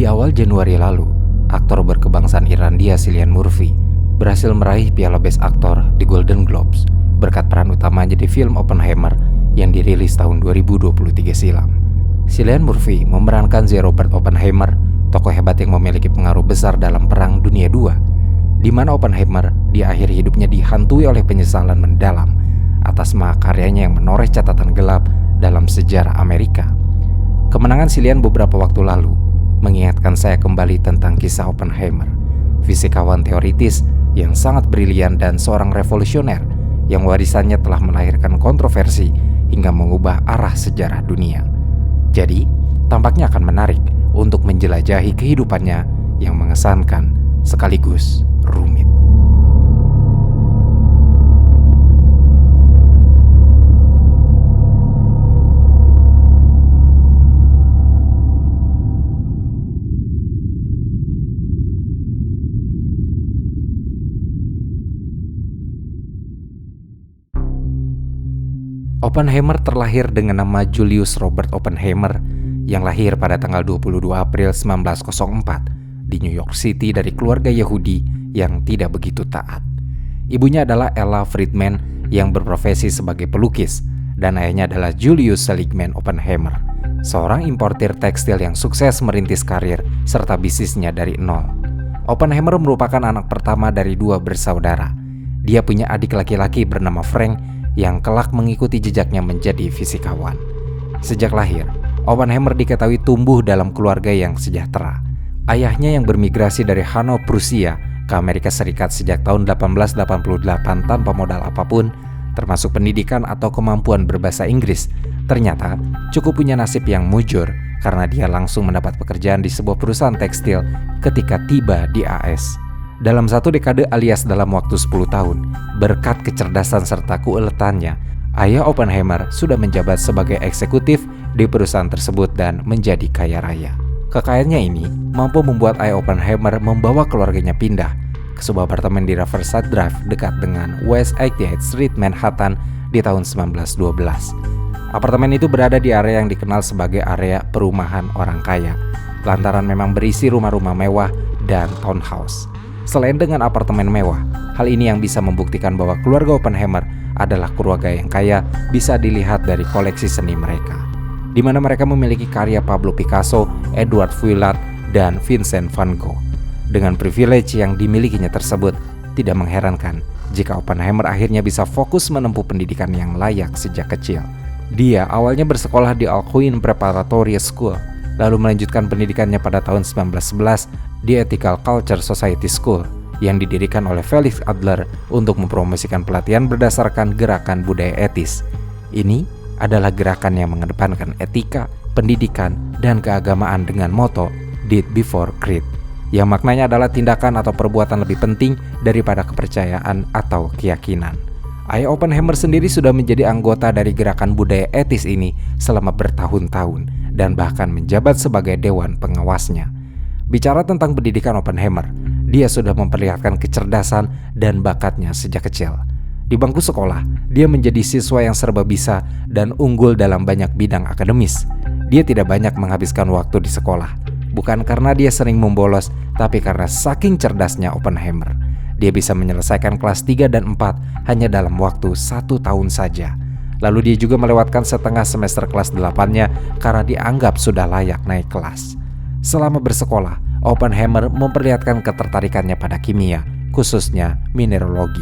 Di awal Januari lalu, aktor berkebangsaan Irlandia Cillian Murphy berhasil meraih piala Best Actor di Golden Globes berkat peran utamanya di film Oppenheimer yang dirilis tahun 2023 silam. Cillian Murphy memerankan J. Robert Oppenheimer, tokoh hebat yang memiliki pengaruh besar dalam Perang Dunia II, di mana Oppenheimer di akhir hidupnya dihantui oleh penyesalan mendalam atas mahakaryanya yang menoreh catatan gelap dalam sejarah Amerika. Kemenangan Cillian beberapa waktu lalu mengingatkan saya kembali tentang kisah Oppenheimer, fisikawan teoritis yang sangat brilian dan seorang revolusioner yang warisannya telah melahirkan kontroversi hingga mengubah arah sejarah dunia. Jadi, tampaknya akan menarik untuk menjelajahi kehidupannya yang mengesankan sekaligus rumit. Oppenheimer terlahir dengan nama Julius Robert Oppenheimer yang lahir pada tanggal 22 April 1904 di New York City dari keluarga Yahudi yang tidak begitu taat. Ibunya adalah Ella Friedman yang berprofesi sebagai pelukis dan ayahnya adalah Julius Seligman Oppenheimer, seorang importir tekstil yang sukses merintis karir serta bisnisnya dari nol. Oppenheimer merupakan anak pertama dari dua bersaudara. Dia punya adik laki-laki bernama Frank yang kelak mengikuti jejaknya menjadi fisikawan. Sejak lahir, Oppenheimer diketahui tumbuh dalam keluarga yang sejahtera. Ayahnya yang bermigrasi dari Hanau, Prusia ke Amerika Serikat sejak tahun 1888 tanpa modal apapun, termasuk pendidikan atau kemampuan berbahasa Inggris, ternyata cukup punya nasib yang mujur karena dia langsung mendapat pekerjaan di sebuah perusahaan tekstil ketika tiba di AS. Dalam satu dekade alias dalam waktu 10 tahun, berkat kecerdasan serta keuletannya, ayah Oppenheimer sudah menjabat sebagai eksekutif di perusahaan tersebut dan menjadi kaya raya. Kekayaannya ini mampu membuat ayah Oppenheimer membawa keluarganya pindah ke sebuah apartemen di Riverside Drive dekat dengan West 88th Street, Manhattan di tahun 1912. Apartemen itu berada di area yang dikenal sebagai area perumahan orang kaya, lantaran memang berisi rumah-rumah mewah dan townhouse. Selain dengan apartemen mewah, hal ini yang bisa membuktikan bahwa keluarga Oppenheimer adalah keluarga yang kaya bisa dilihat dari koleksi seni mereka, di mana mereka memiliki karya Pablo Picasso, Edward Vuillard, dan Vincent van Gogh. Dengan privilege yang dimilikinya tersebut, tidak mengherankan jika Oppenheimer akhirnya bisa fokus menempuh pendidikan yang layak sejak kecil. Dia awalnya bersekolah di Alcuin Preparatory School, lalu melanjutkan pendidikannya pada tahun 1911 di Ethical Culture Society School yang didirikan oleh Felix Adler untuk mempromosikan pelatihan berdasarkan gerakan budaya etis. Ini adalah gerakan yang mengedepankan etika, pendidikan, dan keagamaan dengan moto Did Before Creed, yang maknanya adalah tindakan atau perbuatan lebih penting daripada kepercayaan atau keyakinan. Ayah Oppenheimer sendiri sudah menjadi anggota dari gerakan budaya etis ini selama bertahun-tahun dan bahkan menjabat sebagai dewan pengawasnya. Bicara tentang pendidikan Oppenheimer, dia sudah memperlihatkan kecerdasan dan bakatnya sejak kecil. Di bangku sekolah, dia menjadi siswa yang serba bisa dan unggul dalam banyak bidang akademis. Dia tidak banyak menghabiskan waktu di sekolah, bukan karena dia sering membolos, tapi karena saking cerdasnya Oppenheimer. Dia bisa menyelesaikan kelas 3 dan 4 hanya dalam waktu 1 tahun saja. Lalu dia juga melewatkan setengah semester kelas 8-nya karena dianggap sudah layak naik kelas. Selama bersekolah, Oppenheimer memperlihatkan ketertarikannya pada kimia, khususnya mineralogi.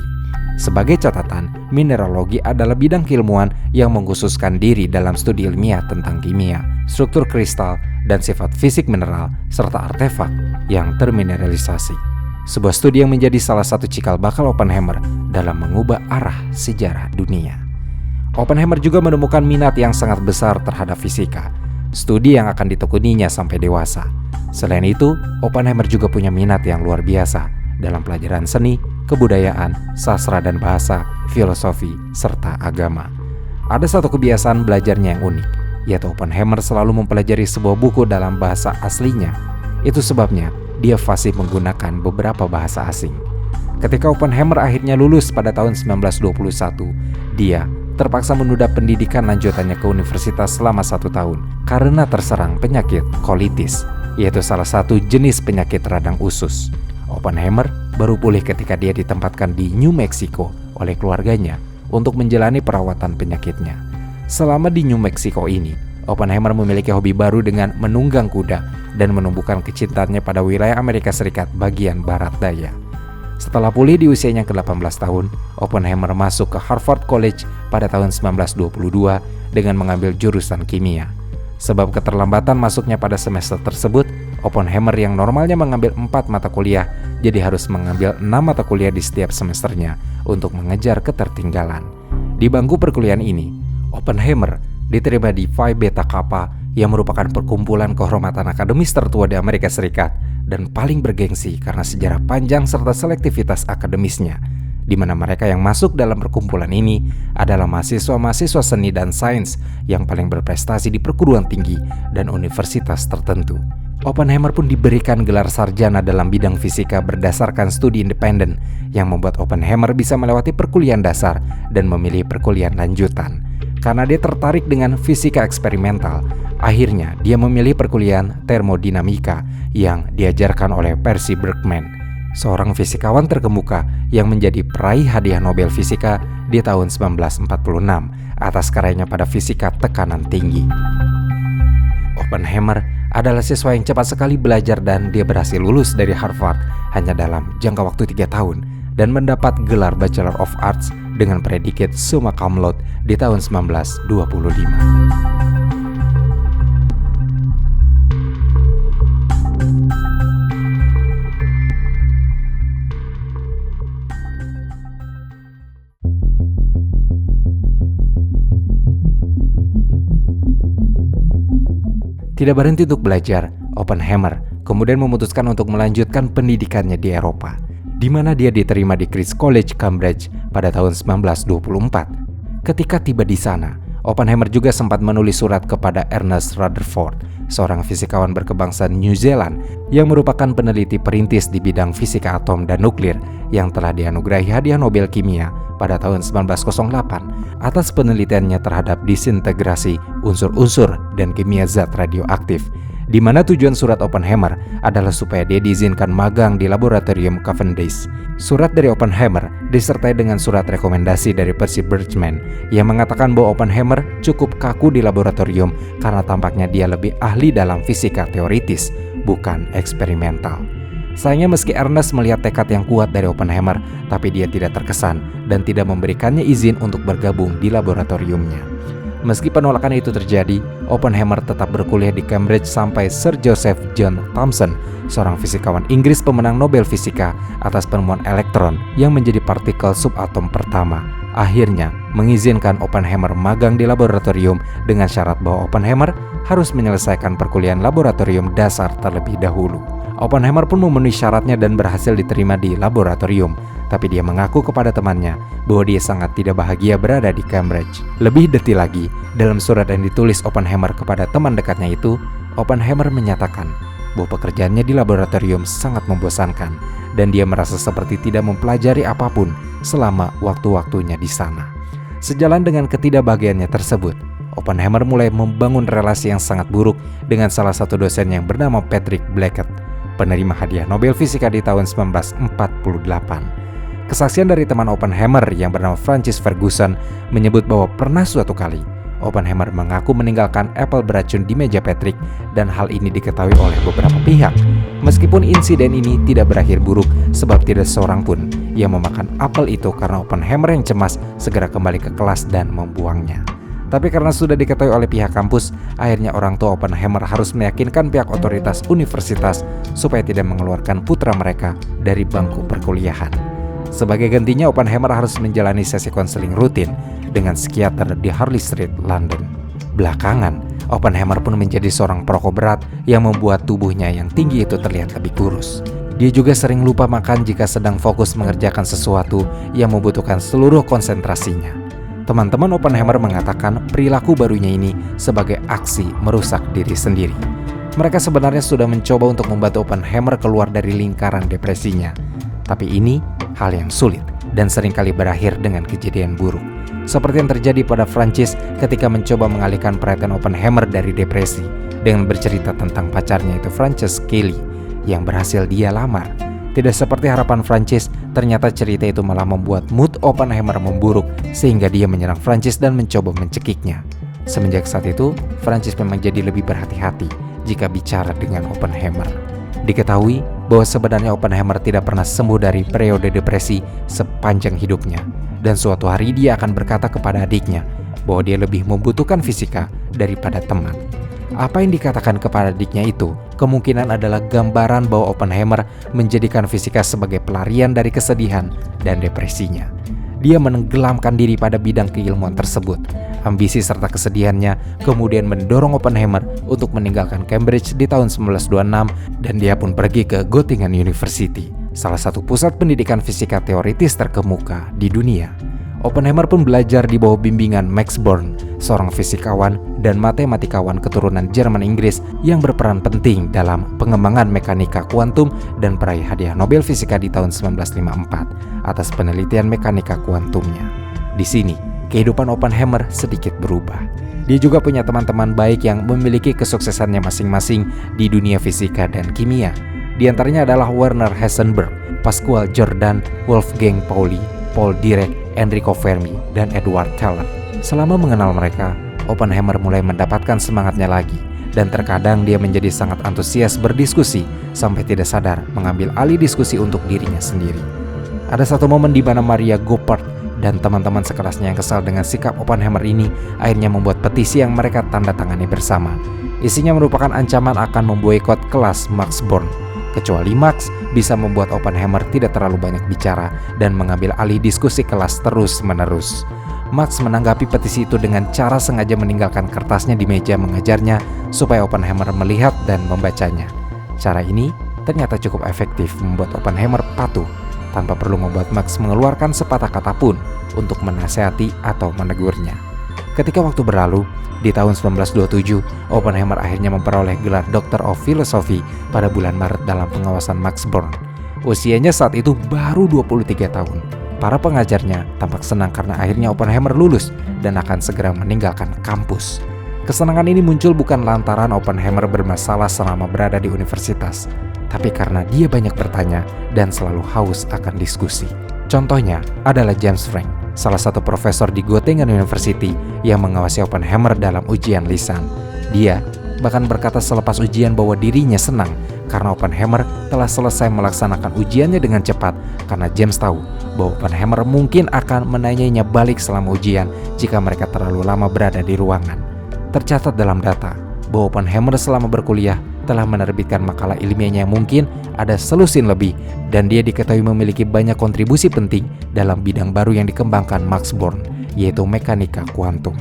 Sebagai catatan, mineralogi adalah bidang keilmuan yang mengkhususkan diri dalam studi ilmiah tentang kimia, struktur kristal, dan sifat fisik mineral, serta artefak yang termineralisasi. Sebuah studi yang menjadi salah satu cikal bakal Oppenheimer dalam mengubah arah sejarah dunia. Oppenheimer juga menemukan minat yang sangat besar terhadap fisika, studi yang akan ditekuninya sampai dewasa. Selain itu, Oppenheimer juga punya minat yang luar biasa dalam pelajaran seni, kebudayaan, sastra dan bahasa, filosofi, serta agama. Ada satu kebiasaan belajarnya yang unik, yaitu Oppenheimer selalu mempelajari sebuah buku dalam bahasa aslinya. Itu sebabnya dia fasih menggunakan beberapa bahasa asing. Ketika Oppenheimer akhirnya lulus pada tahun 1921, dia terpaksa menunda pendidikan lanjutannya ke universitas selama 1 tahun karena terserang penyakit kolitis. yaitu salah satu jenis penyakit radang usus. Oppenheimer baru pulih ketika dia ditempatkan di New Mexico oleh keluarganya untuk menjalani perawatan penyakitnya. Selama di New Mexico ini, Oppenheimer memiliki hobi baru dengan menunggang kuda dan menumbuhkan kecintaannya pada wilayah Amerika Serikat bagian barat daya. Setelah pulih di usianya ke-18 tahun, Oppenheimer masuk ke Harvard College pada tahun 1922 dengan mengambil jurusan kimia. Sebab keterlambatan masuknya pada semester tersebut, Oppenheimer yang normalnya mengambil 4 mata kuliah, jadi harus mengambil 6 mata kuliah di setiap semesternya untuk mengejar ketertinggalan. Di bangku perkuliahan ini, Oppenheimer diterima di Phi Beta Kappa yang merupakan perkumpulan kehormatan akademis tertua di Amerika Serikat dan paling bergengsi karena sejarah panjang serta selektivitas akademisnya, di mana mereka yang masuk dalam perkumpulan ini adalah mahasiswa-mahasiswa seni dan sains yang paling berprestasi di perguruan tinggi dan universitas tertentu. Oppenheimer pun diberikan gelar sarjana dalam bidang fisika berdasarkan studi independen yang membuat Oppenheimer bisa melewati perkuliahan dasar dan memilih perkuliahan lanjutan. Karena dia tertarik dengan fisika eksperimental, akhirnya dia memilih perkuliahan termodinamika yang diajarkan oleh Percy Bergman, seorang fisikawan terkemuka yang menjadi peraih hadiah Nobel Fisika di tahun 1946 atas karyanya pada fisika tekanan tinggi. Oppenheimer adalah siswa yang cepat sekali belajar dan dia berhasil lulus dari Harvard hanya dalam jangka waktu 3 tahun dan mendapat gelar Bachelor of Arts dengan predikat summa cum laude di tahun 1925. Tidak berhenti untuk belajar, Oppenheimer kemudian memutuskan untuk melanjutkan pendidikannya di Eropa, di mana dia diterima di Christ's College, Cambridge pada tahun 1924. Ketika tiba di sana, Oppenheimer juga sempat menulis surat kepada Ernest Rutherford, seorang fisikawan berkebangsaan New Zealand yang merupakan peneliti perintis di bidang fisika atom dan nuklir yang telah dianugerahi hadiah Nobel Kimia pada tahun 1908 atas penelitiannya terhadap disintegrasi unsur-unsur dan kimia zat radioaktif, di mana tujuan surat Oppenheimer adalah supaya dia diizinkan magang di laboratorium Cavendish. Surat dari Oppenheimer disertai dengan surat rekomendasi dari Percy Bergman yang mengatakan bahwa Oppenheimer cukup kaku di laboratorium karena tampaknya dia lebih ahli dalam fisika teoritis, bukan eksperimental. Sayangnya meski Ernest melihat tekad yang kuat dari Oppenheimer, tapi dia tidak terkesan dan tidak memberikannya izin untuk bergabung di laboratoriumnya. Meski penolakan itu terjadi, Oppenheimer tetap berkuliah di Cambridge sampai Sir Joseph John Thomson, seorang fisikawan Inggris pemenang Nobel Fisika atas penemuan elektron yang menjadi partikel subatom pertama, akhirnya mengizinkan Oppenheimer magang di laboratorium dengan syarat bahwa Oppenheimer harus menyelesaikan perkuliahan laboratorium dasar terlebih dahulu. Oppenheimer pun memenuhi syaratnya dan berhasil diterima di laboratorium, tapi dia mengaku kepada temannya bahwa dia sangat tidak bahagia berada di Cambridge. Lebih detil lagi, dalam surat yang ditulis Oppenheimer kepada teman dekatnya itu, Oppenheimer menyatakan bahwa pekerjaannya di laboratorium sangat membosankan dan dia merasa seperti tidak mempelajari apapun selama waktu-waktunya di sana. Sejalan dengan ketidakbahagiaannya tersebut, Oppenheimer mulai membangun relasi yang sangat buruk dengan salah satu dosen yang bernama Patrick Blackett, penerima hadiah Nobel Fisika di tahun 1948. Kesaksian dari teman Oppenheimer yang bernama Francis Ferguson menyebut bahwa pernah suatu kali Oppenheimer mengaku meninggalkan apel beracun di meja Patrick dan hal ini diketahui oleh beberapa pihak. Meskipun insiden ini tidak berakhir buruk sebab tidak seorang pun yang memakan apel itu karena Oppenheimer yang cemas segera kembali ke kelas dan membuangnya. Tapi karena sudah diketahui oleh pihak kampus, akhirnya orang tua Oppenheimer harus meyakinkan pihak otoritas universitas supaya tidak mengeluarkan putra mereka dari bangku perkuliahan. Sebagai gantinya, Oppenheimer harus menjalani sesi konseling rutin dengan psikiater di Harley Street, London. Belakangan, Oppenheimer pun menjadi seorang perokok berat yang membuat tubuhnya yang tinggi itu terlihat lebih kurus. Dia juga sering lupa makan jika sedang fokus mengerjakan sesuatu yang membutuhkan seluruh konsentrasinya. Teman-teman Oppenheimer mengatakan perilaku barunya ini sebagai aksi merusak diri sendiri. Mereka sebenarnya sudah mencoba untuk membantu Oppenheimer keluar dari lingkaran depresinya. Tapi ini hal yang sulit dan seringkali berakhir dengan kejadian buruk. Seperti yang terjadi pada Francis ketika mencoba mengalihkan perhatian Oppenheimer dari depresi dengan bercerita tentang pacarnya itu Frances Kelly yang berhasil dia lamar. Tidak seperti harapan Frances, ternyata cerita itu malah membuat mood Oppenheimer memburuk sehingga dia menyerang Frances dan mencoba mencekiknya. Semenjak saat itu, Frances memang jadi lebih berhati-hati jika bicara dengan Oppenheimer. Diketahui bahwa sebenarnya Oppenheimer tidak pernah sembuh dari periode depresi sepanjang hidupnya. Dan suatu hari dia akan berkata kepada adiknya bahwa dia lebih membutuhkan fisika daripada teman. Apa yang dikatakan kepada adiknya itu kemungkinan adalah gambaran bahwa Oppenheimer menjadikan fisika sebagai pelarian dari kesedihan dan depresinya. Dia menenggelamkan diri pada bidang keilmuan tersebut. Ambisi serta kesedihannya kemudian mendorong Oppenheimer untuk meninggalkan Cambridge di tahun 1926 dan dia pun pergi ke Göttingen University, salah satu pusat pendidikan fisika teoritis terkemuka di dunia. Oppenheimer pun belajar di bawah bimbingan Max Born, seorang fisikawan dan matematikawan keturunan Jerman-Inggris yang berperan penting dalam pengembangan mekanika kuantum dan peraih hadiah Nobel Fisika di tahun 1954 atas penelitian mekanika kuantumnya. Di sini, kehidupan Oppenheimer sedikit berubah. Dia juga punya teman-teman baik yang memiliki kesuksesannya masing-masing di dunia fisika dan kimia. Di antaranya adalah Werner Heisenberg, Pascual Jordan, Wolfgang Pauli, Paul Dirac, Enrico Fermi, dan Edward Teller. Selama mengenal mereka, Oppenheimer mulai mendapatkan semangatnya lagi, dan terkadang dia menjadi sangat antusias berdiskusi sampai tidak sadar mengambil alih diskusi untuk dirinya sendiri. Ada satu momen di mana Maria Goeppert dan teman-teman sekelasnya yang kesal dengan sikap Oppenheimer ini akhirnya membuat petisi yang mereka tanda tangani bersama. Isinya merupakan ancaman akan memboikot kelas Max Born. Kecuali Max bisa membuat Oppenheimer tidak terlalu banyak bicara dan mengambil alih diskusi kelas terus-menerus. Max menanggapi petisi itu dengan cara sengaja meninggalkan kertasnya di meja mengajarnya supaya Oppenheimer melihat dan membacanya. Cara ini ternyata cukup efektif membuat Oppenheimer patuh tanpa perlu membuat Max mengeluarkan sepatah kata pun untuk menasihati atau menegurnya. Ketika waktu berlalu, di tahun 1927, Oppenheimer akhirnya memperoleh gelar Doctor of Philosophy pada bulan Maret dalam pengawasan Max Born. Usianya saat itu baru 23 tahun. Para pengajarnya tampak senang karena akhirnya Oppenheimer lulus dan akan segera meninggalkan kampus. Kesenangan ini muncul bukan lantaran Oppenheimer bermasalah selama berada di universitas, tapi karena dia banyak bertanya dan selalu haus akan diskusi. Contohnya adalah James Franck, salah satu profesor di Göttingen University yang mengawasi Oppenheimer dalam ujian lisan. Dia bahkan berkata selepas ujian bahwa dirinya senang karena Oppenheimer telah selesai melaksanakan ujiannya dengan cepat karena James tahu bahwa Oppenheimer mungkin akan menanyainya balik selama ujian jika mereka terlalu lama berada di ruangan. Tercatat dalam data bahwa Oppenheimer selama berkuliah telah menerbitkan makalah ilmiahnya yang mungkin ada selusin lebih, dan dia diketahui memiliki banyak kontribusi penting dalam bidang baru yang dikembangkan Max Born, yaitu mekanika kuantum.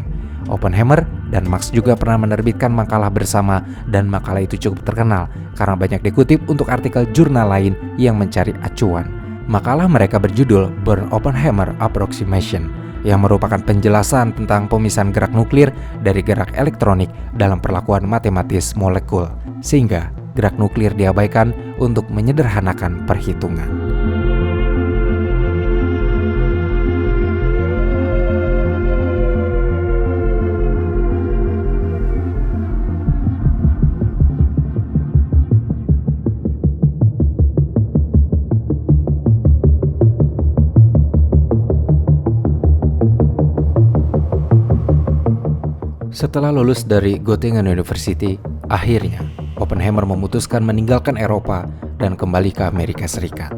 Oppenheimer dan Max juga pernah menerbitkan makalah bersama, dan makalah itu cukup terkenal karena banyak dikutip untuk artikel jurnal lain yang mencari acuan. Makalah mereka berjudul Born-Oppenheimer Approximation, yang merupakan penjelasan tentang pemisahan gerak nuklir dari gerak elektronik dalam perlakuan matematis molekul, sehingga gerak nuklir diabaikan untuk menyederhanakan perhitungan. Setelah lulus dari Göttingen University, akhirnya Oppenheimer memutuskan meninggalkan Eropa dan kembali ke Amerika Serikat.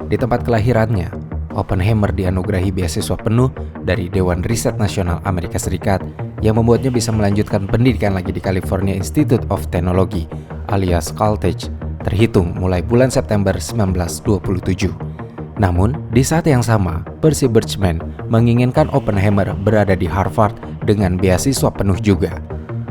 Di tempat kelahirannya, Oppenheimer dianugerahi beasiswa penuh dari Dewan Riset Nasional Amerika Serikat yang membuatnya bisa melanjutkan pendidikan lagi di California Institute of Technology alias Caltech, terhitung mulai bulan September 1927. Namun, di saat yang sama, Percy Birchman menginginkan Oppenheimer berada di Harvard dengan beasiswa penuh juga.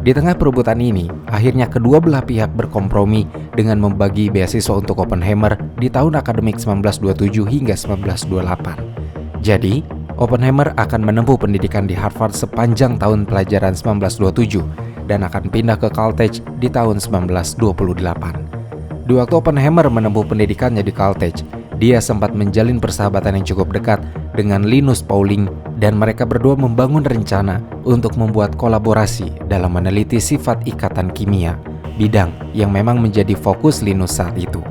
Di tengah perebutan ini, akhirnya kedua belah pihak berkompromi dengan membagi beasiswa untuk Oppenheimer di tahun akademik 1927 hingga 1928. Jadi, Oppenheimer akan menempuh pendidikan di Harvard sepanjang tahun pelajaran 1927 dan akan pindah ke Caltech di tahun 1928. Di waktu Oppenheimer menempuh pendidikannya di Caltech, dia sempat menjalin persahabatan yang cukup dekat dengan Linus Pauling, dan mereka berdua membangun rencana untuk membuat kolaborasi dalam meneliti sifat ikatan kimia bidang yang memang menjadi fokus Linus saat itu.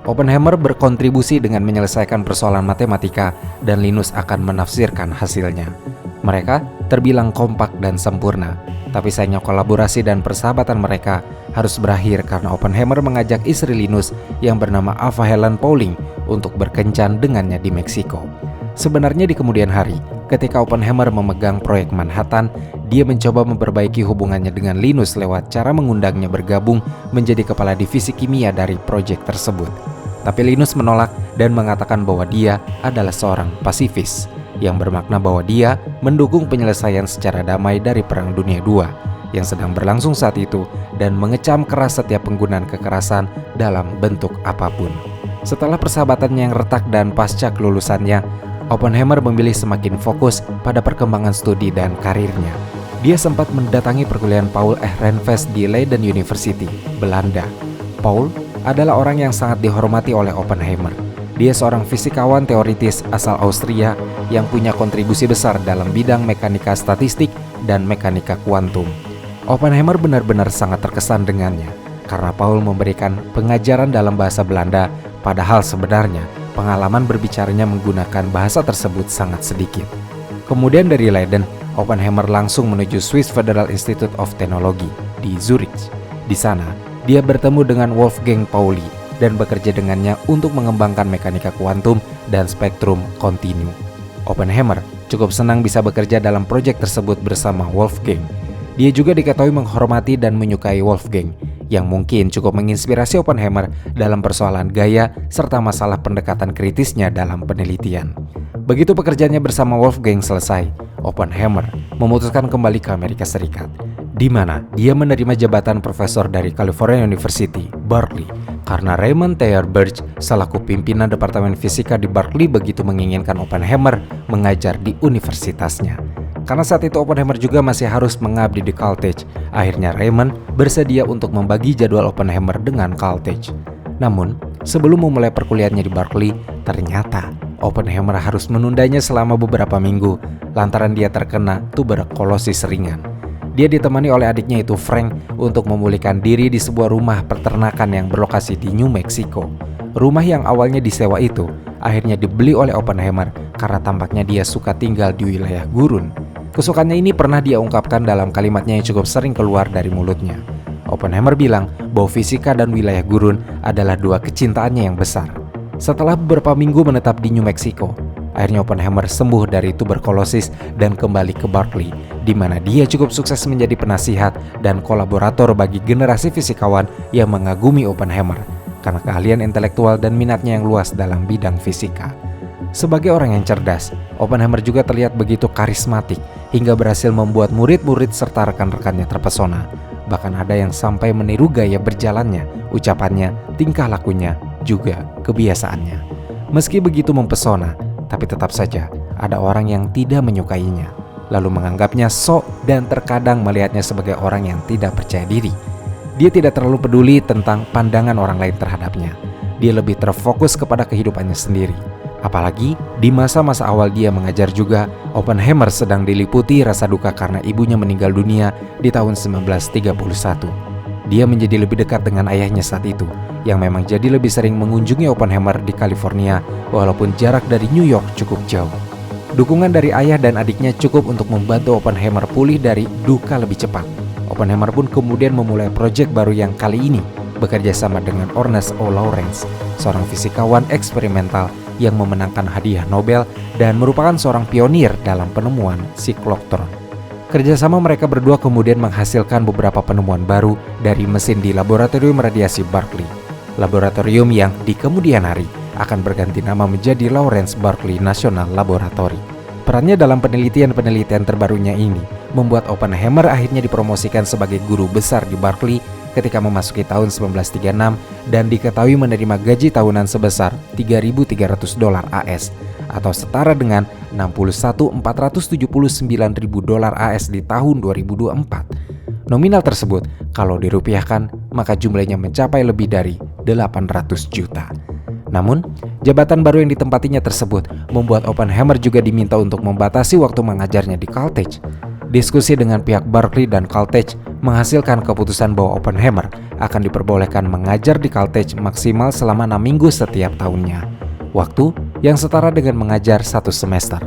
Oppenheimer berkontribusi dengan menyelesaikan persoalan matematika dan Linus akan menafsirkan hasilnya. Mereka terbilang kompak dan sempurna, tapi sayangnya kolaborasi dan persahabatan mereka harus berakhir karena Oppenheimer mengajak istri Linus yang bernama Ava Helen Pauling untuk berkencan dengannya di Meksiko. Sebenarnya di kemudian hari, ketika Oppenheimer memegang proyek Manhattan, dia mencoba memperbaiki hubungannya dengan Linus lewat cara mengundangnya bergabung menjadi kepala divisi kimia dari proyek tersebut. Tapi Linus menolak dan mengatakan bahwa dia adalah seorang pasifis, yang bermakna bahwa dia mendukung penyelesaian secara damai dari Perang Dunia II yang sedang berlangsung saat itu dan mengecam keras setiap penggunaan kekerasan dalam bentuk apapun. Setelah persahabatannya yang retak dan pasca kelulusannya, Oppenheimer memilih semakin fokus pada perkembangan studi dan karirnya. Dia sempat mendatangi perkuliahan Paul Ehrenfest di Leiden University, Belanda. Paul adalah orang yang sangat dihormati oleh Oppenheimer. Dia seorang fisikawan teoritis asal Austria yang punya kontribusi besar dalam bidang mekanika statistik dan mekanika kuantum. Oppenheimer benar-benar sangat terkesan dengannya karena Paul memberikan pengajaran dalam bahasa Belanda, padahal sebenarnya pengalaman berbicaranya menggunakan bahasa tersebut sangat sedikit. Kemudian dari Leiden, Oppenheimer langsung menuju Swiss Federal Institute of Technology di Zurich. Di sana, dia bertemu dengan Wolfgang Pauli dan bekerja dengannya untuk mengembangkan mekanika kuantum dan spektrum kontinu. Oppenheimer cukup senang bisa bekerja dalam proyek tersebut bersama Wolfgang. Dia juga diketahui menghormati dan menyukai Wolfgang, yang mungkin cukup menginspirasi Oppenheimer dalam persoalan gaya serta masalah pendekatan kritisnya dalam penelitian. Begitu pekerjaannya bersama Wolfgang selesai, Oppenheimer memutuskan kembali ke Amerika Serikat, di mana dia menerima jabatan profesor dari California University, Berkeley, karena Raymond Thayer Birch selaku pimpinan Departemen Fisika di Berkeley begitu menginginkan Oppenheimer mengajar di universitasnya. Karena saat itu Oppenheimer juga masih harus mengabdi di Caltech, akhirnya Raymond bersedia untuk membagi jadwal Oppenheimer dengan Caltech. Namun, sebelum memulai perkuliahannya di Berkeley, ternyata Oppenheimer harus menundanya selama beberapa minggu lantaran dia terkena tuberkulosis ringan. Dia ditemani oleh adiknya itu Frank untuk memulihkan diri di sebuah rumah peternakan yang berlokasi di New Mexico. Rumah yang awalnya disewa itu akhirnya dibeli oleh Oppenheimer karena tampaknya dia suka tinggal di wilayah gurun. Kesukaannya ini pernah dia ungkapkan dalam kalimatnya yang cukup sering keluar dari mulutnya. Oppenheimer bilang bahwa fisika dan wilayah gurun adalah dua kecintaannya yang besar. Setelah beberapa minggu menetap di New Mexico, akhirnya Oppenheimer sembuh dari tuberkulosis dan kembali ke Berkeley, di mana dia cukup sukses menjadi penasihat dan kolaborator bagi generasi fisikawan yang mengagumi Oppenheimer karena keahlian intelektual dan minatnya yang luas dalam bidang fisika. Sebagai orang yang cerdas, Oppenheimer juga terlihat begitu karismatik hingga berhasil membuat murid-murid serta rekan-rekannya terpesona. Bahkan ada yang sampai meniru gaya berjalannya, ucapannya, tingkah lakunya, juga kebiasaannya. Meski begitu mempesona, tapi tetap saja ada orang yang tidak menyukainya, lalu menganggapnya sok dan terkadang melihatnya sebagai orang yang tidak percaya diri. Dia tidak terlalu peduli tentang pandangan orang lain terhadapnya. Dia lebih terfokus kepada kehidupannya sendiri. Apalagi di masa-masa awal dia mengajar juga, Oppenheimer sedang diliputi rasa duka karena ibunya meninggal dunia di tahun 1931. Dia menjadi lebih dekat dengan ayahnya saat itu, yang memang jadi lebih sering mengunjungi Oppenheimer di California walaupun jarak dari New York cukup jauh. Dukungan dari ayah dan adiknya cukup untuk membantu Oppenheimer pulih dari duka lebih cepat. Oppenheimer pun kemudian memulai proyek baru yang kali ini bekerja sama dengan Ernest O. Lawrence, seorang fisikawan eksperimental yang memenangkan hadiah Nobel dan merupakan seorang pionir dalam penemuan sikloktron. Kerjasama mereka berdua kemudian menghasilkan beberapa penemuan baru dari mesin di Laboratorium Radiasi Berkeley. Laboratorium yang di kemudian hari akan berganti nama menjadi Lawrence Berkeley National Laboratory. Perannya dalam penelitian-penelitian terbarunya ini membuat Oppenheimer akhirnya dipromosikan sebagai guru besar di Berkeley ketika memasuki tahun 1936 dan diketahui menerima gaji tahunan sebesar $3.300 AS atau setara dengan $61.479.000 AS di tahun 2024. Nominal tersebut kalau dirupiahkan maka jumlahnya mencapai lebih dari 800 juta. Namun, jabatan baru yang ditempatinya tersebut membuat Oppenheimer juga diminta untuk membatasi waktu mengajarnya di Caltech. Diskusi dengan pihak Berkeley dan Caltech menghasilkan keputusan bahwa Oppenheimer akan diperbolehkan mengajar di Caltech maksimal selama 6 minggu setiap tahunnya. Waktu yang setara dengan mengajar 1 semester.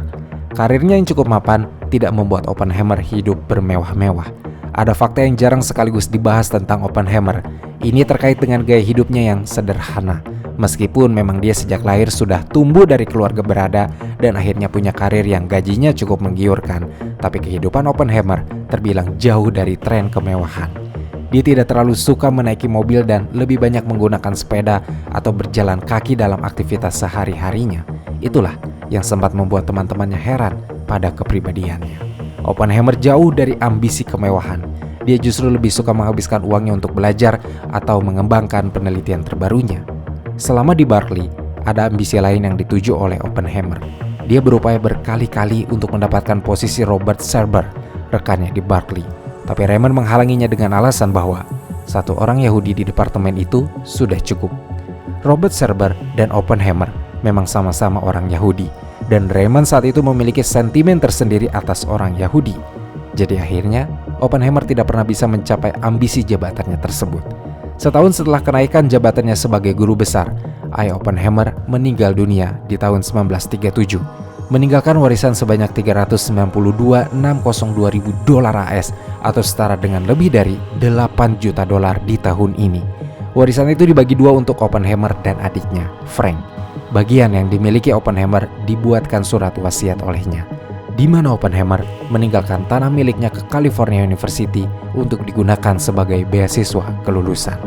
Karirnya yang cukup mapan tidak membuat Oppenheimer hidup bermewah-mewah. Ada fakta yang jarang sekaligus dibahas tentang Oppenheimer. Ini terkait dengan gaya hidupnya yang sederhana. Meskipun memang dia sejak lahir sudah tumbuh dari keluarga berada dan akhirnya punya karir yang gajinya cukup menggiurkan, tapi kehidupan Oppenheimer terbilang jauh dari tren kemewahan. Dia tidak terlalu suka menaiki mobil dan lebih banyak menggunakan sepeda atau berjalan kaki dalam aktivitas sehari-harinya. Itulah yang sempat membuat teman-temannya heran pada kepribadiannya. Oppenheimer jauh dari ambisi kemewahan. Dia justru lebih suka menghabiskan uangnya untuk belajar atau mengembangkan penelitian terbarunya. Selama di Berkeley, ada ambisi lain yang dituju oleh Oppenheimer. Dia berupaya berkali-kali untuk mendapatkan posisi Robert Serber, rekannya di Berkeley. Tapi Raymond menghalanginya dengan alasan bahwa satu orang Yahudi di departemen itu sudah cukup. Robert Serber dan Oppenheimer memang sama-sama orang Yahudi, dan Raymond saat itu memiliki sentimen tersendiri atas orang Yahudi. Jadi akhirnya, Oppenheimer tidak pernah bisa mencapai ambisi jabatannya tersebut. Setahun setelah kenaikan jabatannya sebagai guru besar, I. Oppenheimer meninggal dunia di tahun 1937, meninggalkan warisan sebanyak $392,602.000 AS atau setara dengan lebih dari $8 juta di tahun ini. Warisan itu dibagi dua untuk Oppenheimer dan adiknya, Frank. Bagian yang dimiliki Oppenheimer dibuatkan surat wasiat olehnya, di mana Oppenheimer meninggalkan tanah miliknya ke California University untuk digunakan sebagai beasiswa kelulusan.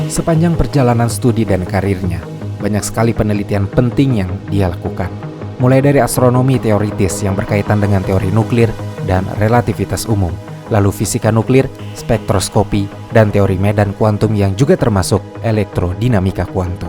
Sepanjang perjalanan studi dan karirnya, banyak sekali penelitian penting yang dia lakukan. Mulai dari astronomi teoritis yang berkaitan dengan teori nuklir dan relativitas umum, lalu fisika nuklir, spektroskopi, dan teori medan kuantum yang juga termasuk elektrodinamika kuantum.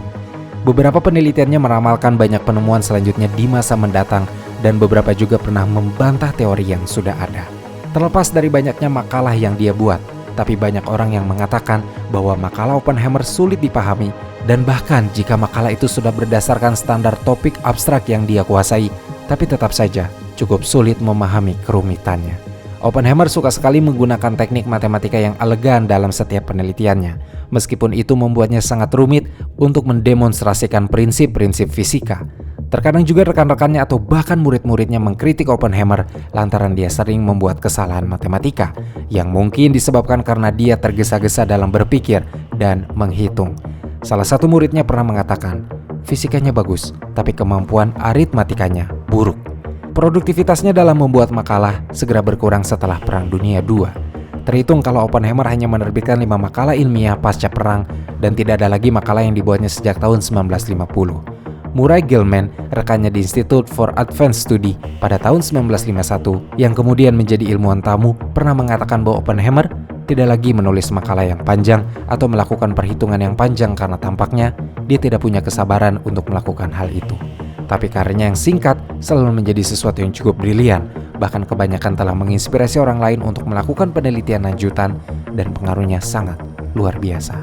Beberapa penelitiannya meramalkan banyak penemuan selanjutnya di masa mendatang dan beberapa juga pernah membantah teori yang sudah ada. Terlepas dari banyaknya makalah yang dia buat, tapi banyak orang yang mengatakan bahwa makalah Oppenheimer sulit dipahami dan bahkan jika makalah itu sudah berdasarkan standar topik abstrak yang dia kuasai, tapi tetap saja cukup sulit memahami kerumitannya. Oppenheimer suka sekali menggunakan teknik matematika yang elegan dalam setiap penelitiannya, meskipun itu membuatnya sangat rumit untuk mendemonstrasikan prinsip-prinsip fisika. Terkadang juga rekan-rekannya atau bahkan murid-muridnya mengkritik Oppenheimer lantaran dia sering membuat kesalahan matematika, yang mungkin disebabkan karena dia tergesa-gesa dalam berpikir dan menghitung. Salah satu muridnya pernah mengatakan, fisikanya bagus, tapi kemampuan aritmatikanya buruk. Produktivitasnya dalam membuat makalah segera berkurang setelah Perang Dunia II. Terhitung kalau Oppenheimer hanya menerbitkan 5 makalah ilmiah pasca perang dan tidak ada lagi makalah yang dibuatnya sejak tahun 1950. Murray Gell-Mann, rekannya di Institute for Advanced Study pada tahun 1951, yang kemudian menjadi ilmuwan tamu, pernah mengatakan bahwa Oppenheimer tidak lagi menulis makalah yang panjang atau melakukan perhitungan yang panjang karena tampaknya dia tidak punya kesabaran untuk melakukan hal itu. Tapi karyanya yang singkat selalu menjadi sesuatu yang cukup brilian, bahkan kebanyakan telah menginspirasi orang lain untuk melakukan penelitian lanjutan dan pengaruhnya sangat luar biasa.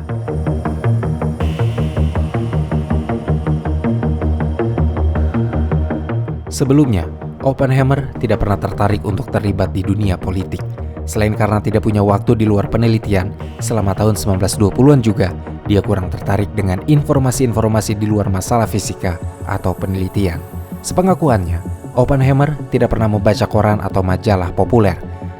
Sebelumnya, Oppenheimer tidak pernah tertarik untuk terlibat di dunia politik. Selain karena tidak punya waktu di luar penelitian, selama tahun 1920-an juga, dia kurang tertarik dengan informasi-informasi di luar masalah fisika atau penelitian. Sepengakuannya, Oppenheimer tidak pernah membaca koran atau majalah populer.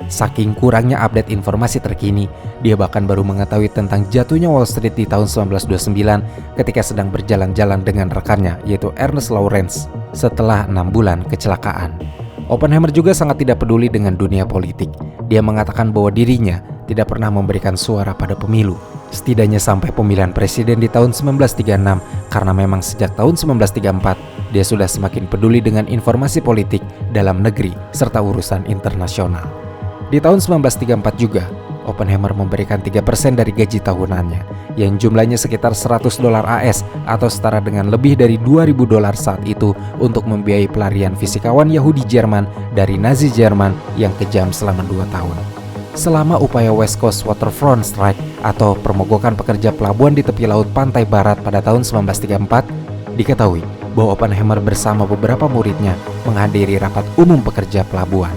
Saking kurangnya update informasi terkini, dia bahkan baru mengetahui tentang jatuhnya Wall Street di tahun 1929 ketika sedang berjalan-jalan dengan rekannya, yaitu Ernest Lawrence, setelah 6 bulan kecelakaan. Oppenheimer juga sangat tidak peduli dengan dunia politik. Dia mengatakan bahwa dirinya tidak pernah memberikan suara pada pemilu, setidaknya sampai pemilihan presiden di tahun 1936, karena memang sejak tahun 1934 dia sudah semakin peduli dengan informasi politik dalam negeri serta urusan internasional. Di tahun 1934 juga, Oppenheimer memberikan 3% dari gaji tahunannya, yang jumlahnya sekitar $100 AS atau setara dengan lebih dari $2.000 saat itu, untuk membiayai pelarian fisikawan Yahudi Jerman dari Nazi Jerman yang kejam selama 2 tahun. Selama upaya West Coast Waterfront Strike atau permogokan pekerja pelabuhan di tepi laut pantai barat pada tahun 1934, diketahui bahwa Oppenheimer bersama beberapa muridnya menghadiri rapat umum pekerja pelabuhan.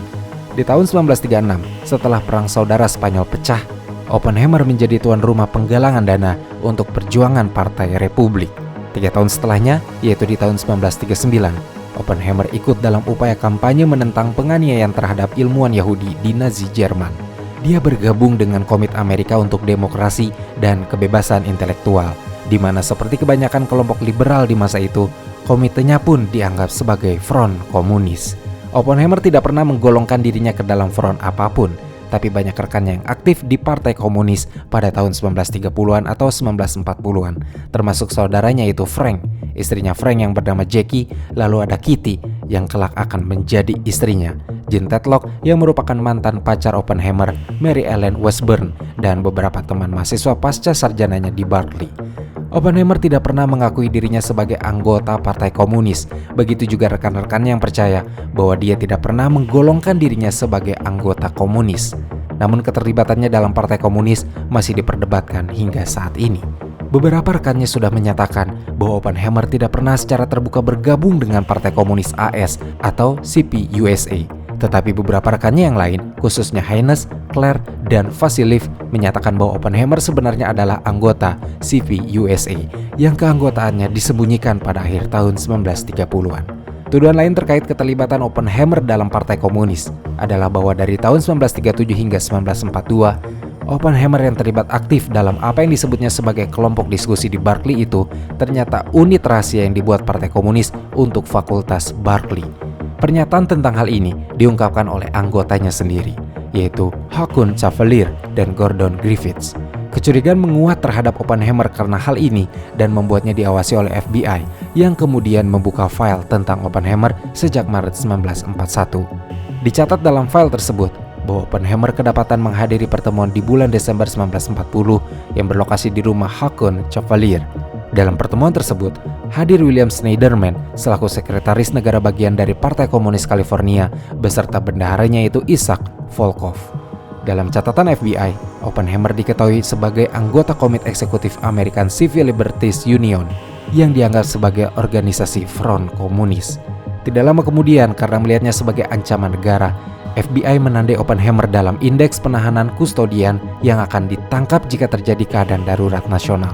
Di tahun 1936, setelah Perang Saudara Spanyol pecah, Oppenheimer menjadi tuan rumah penggalangan dana untuk perjuangan Partai Republik. 3 tahun setelahnya, yaitu di tahun 1939, Oppenheimer ikut dalam upaya kampanye menentang penganiayaan terhadap ilmuwan Yahudi di Nazi Jerman. Dia bergabung dengan Komite Amerika untuk Demokrasi dan Kebebasan Intelektual, di mana seperti kebanyakan kelompok liberal di masa itu, komitenya pun dianggap sebagai front komunis. Oppenheimer tidak pernah menggolongkan dirinya ke dalam front apapun, tapi banyak rekannya yang aktif di Partai Komunis pada tahun 1930-an atau 1940-an, termasuk saudaranya yaitu Frank, istrinya Frank yang bernama Jackie, lalu ada Kitty yang kelak akan menjadi istrinya, Jean Tetlock yang merupakan mantan pacar Oppenheimer, Mary Ellen Washburn, dan beberapa teman mahasiswa pasca sarjananya di Berkeley. Oppenheimer tidak pernah mengakui dirinya sebagai anggota Partai Komunis. Begitu juga rekan-rekannya yang percaya bahwa dia tidak pernah menggolongkan dirinya sebagai anggota komunis. Namun keterlibatannya dalam Partai Komunis masih diperdebatkan hingga saat ini. Beberapa rekannya sudah menyatakan bahwa Oppenheimer tidak pernah secara terbuka bergabung dengan Partai Komunis AS atau CPUSA. Tetapi beberapa rekannya yang lain, khususnya Haynes, Claire, dan Vasiliev menyatakan bahwa Oppenheimer sebenarnya adalah anggota CPUSA yang keanggotaannya disembunyikan pada akhir tahun 1930-an. Tuduhan lain terkait keterlibatan Oppenheimer dalam Partai Komunis adalah bahwa dari tahun 1937 hingga 1942, Oppenheimer yang terlibat aktif dalam apa yang disebutnya sebagai kelompok diskusi di Berkeley itu ternyata unit rahasia yang dibuat Partai Komunis untuk Fakultas Berkeley. Pernyataan tentang hal ini diungkapkan oleh anggotanya sendiri, yaitu Haakon Cavalier dan Gordon Griffiths. Kecurigaan menguat terhadap Oppenheimer karena hal ini dan membuatnya diawasi oleh FBI yang kemudian membuka file tentang Oppenheimer sejak Maret 1941. Dicatat dalam file tersebut bahwa Oppenheimer kedapatan menghadiri pertemuan di bulan Desember 1940 yang berlokasi di rumah Haakon Cavalier. Dalam pertemuan tersebut, hadir William Schneiderman selaku sekretaris negara bagian dari Partai Komunis California beserta bendaharanya yaitu Isaac Volkov. Dalam catatan FBI, Oppenheimer diketahui sebagai anggota Komite Eksekutif American Civil Liberties Union yang dianggap sebagai organisasi front komunis. Tidak lama kemudian, karena melihatnya sebagai ancaman negara, FBI menandai Oppenheimer dalam indeks penahanan kustodian yang akan ditangkap jika terjadi keadaan darurat nasional.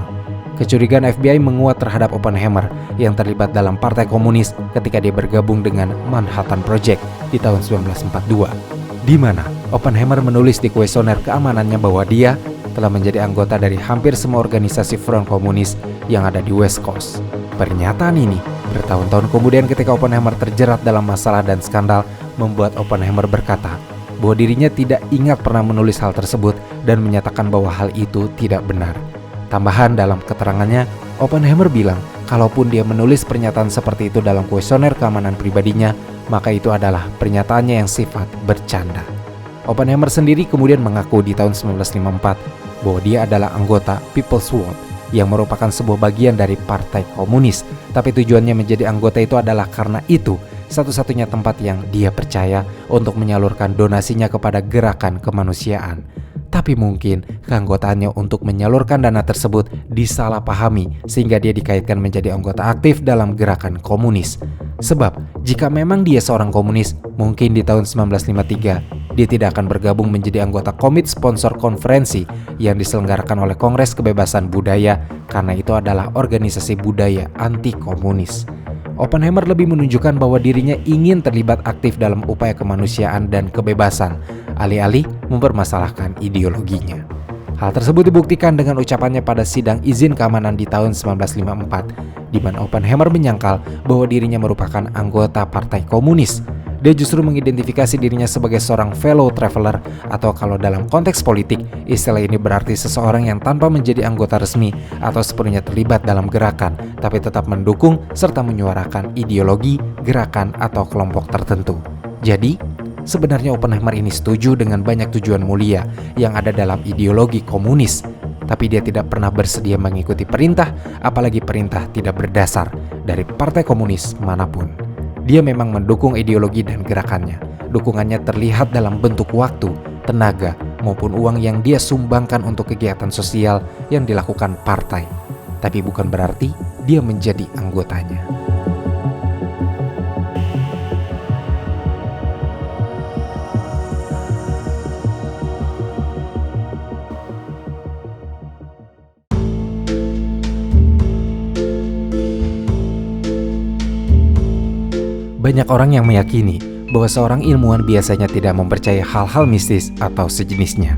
Kecurigaan FBI menguat terhadap Oppenheimer yang terlibat dalam Partai Komunis ketika dia bergabung dengan Manhattan Project di tahun 1942, di mana Oppenheimer menulis di kuesioner keamanannya bahwa dia telah menjadi anggota dari hampir semua organisasi front komunis yang ada di West Coast. Pernyataan ini bertahun-tahun kemudian ketika Oppenheimer terjerat dalam masalah dan skandal membuat Oppenheimer berkata bahwa dirinya tidak ingat pernah menulis hal tersebut dan menyatakan bahwa hal itu tidak benar. Tambahan dalam keterangannya, Oppenheimer bilang kalaupun dia menulis pernyataan seperti itu dalam kuesioner keamanan pribadinya, maka itu adalah pernyataannya yang sifat bercanda. Oppenheimer sendiri kemudian mengaku di tahun 1954 bahwa dia adalah anggota People's World yang merupakan sebuah bagian dari Partai Komunis, tapi tujuannya menjadi anggota itu adalah karena itu satu-satunya tempat yang dia percaya untuk menyalurkan donasinya kepada gerakan kemanusiaan. Tapi mungkin keanggotaannya untuk menyalurkan dana tersebut disalahpahami sehingga dia dikaitkan menjadi anggota aktif dalam gerakan komunis. Sebab jika memang dia seorang komunis, mungkin di tahun 1953 dia tidak akan bergabung menjadi anggota komite sponsor konferensi yang diselenggarakan oleh Kongres Kebebasan Budaya karena itu adalah organisasi budaya anti-komunis. Oppenheimer lebih menunjukkan bahwa dirinya ingin terlibat aktif dalam upaya kemanusiaan dan kebebasan, alih-alih mempermasalahkan ideologinya. Hal tersebut dibuktikan dengan ucapannya pada sidang izin keamanan di tahun 1954, di mana Oppenheimer menyangkal bahwa dirinya merupakan anggota Partai Komunis. Dia justru mengidentifikasi dirinya sebagai seorang fellow traveler, atau kalau dalam konteks politik, istilah ini berarti seseorang yang tanpa menjadi anggota resmi atau sepenuhnya terlibat dalam gerakan, tapi tetap mendukung serta menyuarakan ideologi, gerakan, atau kelompok tertentu. Jadi, sebenarnya Oppenheimer ini setuju dengan banyak tujuan mulia yang ada dalam ideologi komunis, tapi dia tidak pernah bersedia mengikuti perintah, apalagi perintah tidak berdasar dari partai komunis manapun. Dia memang mendukung ideologi dan gerakannya. Dukungannya terlihat dalam bentuk waktu, tenaga, maupun uang yang dia sumbangkan untuk kegiatan sosial yang dilakukan partai. Tapi bukan berarti dia menjadi anggotanya. Banyak orang yang meyakini bahwa seorang ilmuwan biasanya tidak mempercayai hal-hal mistis atau sejenisnya.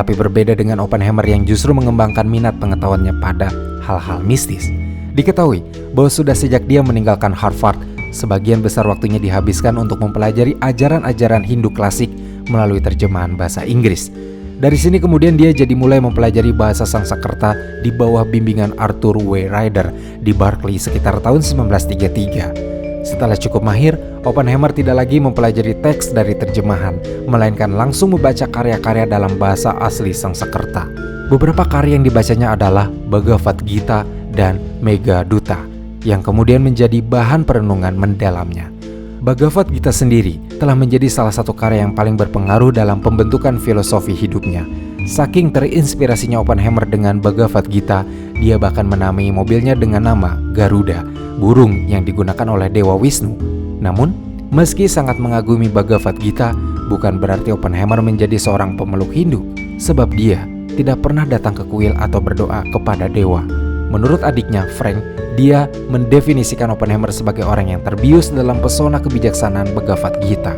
Tapi berbeda dengan Oppenheimer yang justru mengembangkan minat pengetahuannya pada hal-hal mistis. Diketahui bahwa sudah sejak dia meninggalkan Harvard, sebagian besar waktunya dihabiskan untuk mempelajari ajaran-ajaran Hindu klasik melalui terjemahan bahasa Inggris. Dari sini kemudian dia jadi mulai mempelajari bahasa Sanskerta di bawah bimbingan Arthur W. Ryder di Berkeley sekitar tahun 1933. Setelah cukup mahir, Oppenheimer tidak lagi mempelajari teks dari terjemahan, melainkan langsung membaca karya-karya dalam bahasa asli Sanskerta. Beberapa karya yang dibacanya adalah Bhagavad Gita dan Meghaduta, yang kemudian menjadi bahan perenungan mendalamnya. Bhagavad Gita sendiri telah menjadi salah satu karya yang paling berpengaruh dalam pembentukan filosofi hidupnya. Saking terinspirasinya Oppenheimer dengan Bhagavad Gita, dia bahkan menamai mobilnya dengan nama Garuda, burung yang digunakan oleh Dewa Wisnu. Namun, meski sangat mengagumi Bhagavad Gita, bukan berarti Oppenheimer menjadi seorang pemeluk Hindu, sebab dia tidak pernah datang ke kuil atau berdoa kepada dewa. Menurut adiknya, Frank, dia mendefinisikan Oppenheimer sebagai orang yang terbius dalam pesona kebijaksanaan Bhagavad Gita.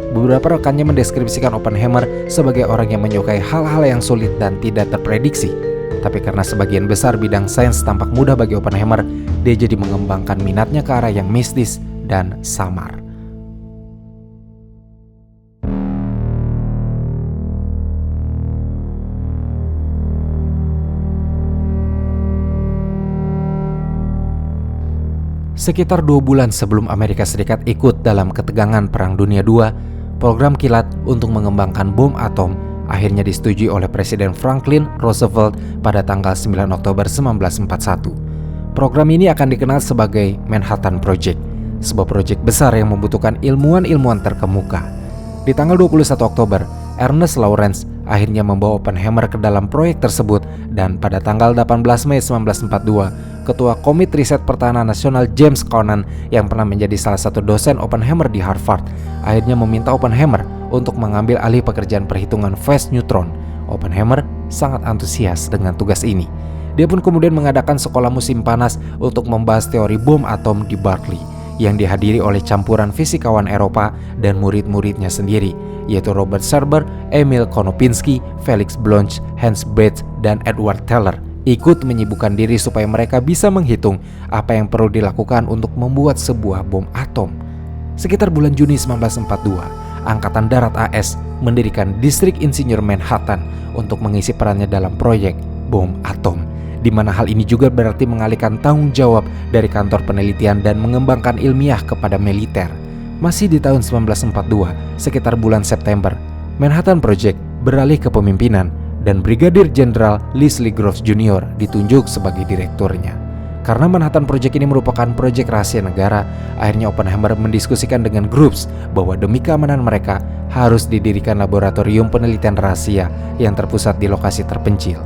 Beberapa rekannya mendeskripsikan Oppenheimer sebagai orang yang menyukai hal-hal yang sulit dan tidak terprediksi. Tapi karena sebagian besar bidang sains tampak mudah bagi Oppenheimer, dia jadi mengembangkan minatnya ke arah yang mistis dan samar. Sekitar 2 bulan sebelum Amerika Serikat ikut dalam ketegangan Perang Dunia II, program kilat untuk mengembangkan bom atom akhirnya disetujui oleh Presiden Franklin Roosevelt pada tanggal 9 Oktober 1941. Program ini akan dikenal sebagai Manhattan Project, sebuah proyek besar yang membutuhkan ilmuwan-ilmuwan terkemuka. Di tanggal 21 Oktober, Ernest Lawrence akhirnya membawa Oppenheimer ke dalam proyek tersebut, dan pada tanggal 18 Mei 1942, Ketua Komite Riset Pertahanan Nasional James Conant yang pernah menjadi salah satu dosen Oppenheimer di Harvard akhirnya meminta Oppenheimer untuk mengambil alih pekerjaan perhitungan fast neutron. Oppenheimer sangat antusias dengan tugas ini. Dia pun kemudian mengadakan sekolah musim panas untuk membahas teori bom atom di Berkeley, yang dihadiri oleh campuran fisikawan Eropa dan murid-muridnya sendiri, yaitu Robert Serber, Emil Konopinski, Felix Bloch, Hans Bethe, dan Edward Teller. Ikut menyibukkan diri supaya mereka bisa menghitung apa yang perlu dilakukan untuk membuat sebuah bom atom. Sekitar bulan Juni 1942, Angkatan Darat AS mendirikan Distrik Insinyur Manhattan untuk mengisi perannya dalam proyek bom atom, di mana hal ini juga berarti mengalihkan tanggung jawab dari kantor penelitian dan mengembangkan ilmiah kepada militer. Masih di tahun 1942, sekitar bulan September, Manhattan Project beralih ke pemimpinan dan Brigadir Jenderal Leslie Groves Jr. ditunjuk sebagai direkturnya. Karena Manhattan Project ini merupakan proyek rahasia negara, akhirnya Oppenheimer mendiskusikan dengan Groves bahwa demi keamanan mereka harus didirikan laboratorium penelitian rahasia yang terpusat di lokasi terpencil.